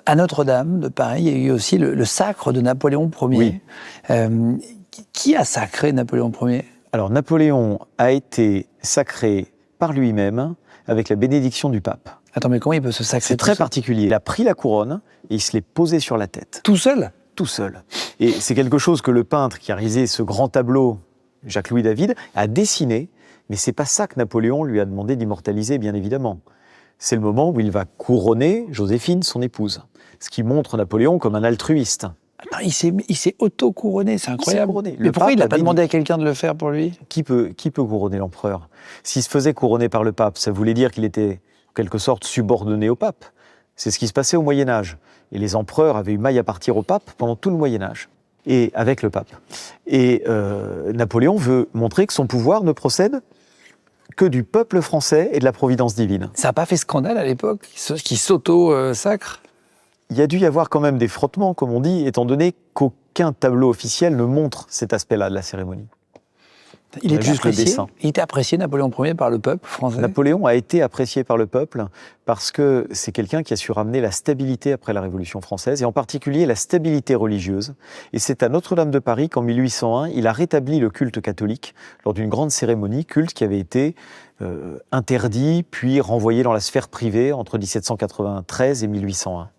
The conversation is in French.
À Notre-Dame de Paris, il y a eu aussi le sacre de Napoléon Ier. Oui. Qui a sacré Napoléon Ier? Alors Napoléon a été sacré par lui-même avec la bénédiction du pape. Attends, mais comment il peut se sacrer? C'est très particulier. Il a pris la couronne et il se l'est posée sur la tête. Tout seul? Tout seul. Et c'est quelque chose que le peintre qui a réalisé ce grand tableau, Jacques-Louis David, a dessiné, mais c'est pas ça que Napoléon lui a demandé d'immortaliser, bien évidemment. C'est le moment où il va couronner Joséphine, son épouse. Ce qui montre Napoléon comme un altruiste. Attends, il s'est auto-couronné, c'est incroyable. Mais pourquoi il n'a pas demandé à quelqu'un de le faire pour lui? Qui peut couronner l'empereur? S'il se faisait couronner par le pape, ça voulait dire qu'il était, en quelque sorte, subordonné au pape. C'est ce qui se passait au Moyen-Âge. Et les empereurs avaient eu maille à partir au pape pendant tout le Moyen-Âge. Et avec le pape. Et Napoléon veut montrer que son pouvoir ne procède que du peuple français et de la providence divine. Ça n'a pas fait scandale à l'époque, qui s'auto-sacre? Il y a dû y avoir quand même des frottements, comme on dit, étant donné qu'aucun tableau officiel ne montre cet aspect-là de la cérémonie. Il était apprécié, Napoléon Ier, par le peuple français? Napoléon a été apprécié par le peuple parce que c'est quelqu'un qui a su ramener la stabilité après la Révolution française, et en particulier la stabilité religieuse. Et c'est à Notre-Dame de Paris qu'en 1801, il a rétabli le culte catholique lors d'une grande cérémonie, culte qui avait été interdit, puis renvoyé dans la sphère privée entre 1793 et 1801.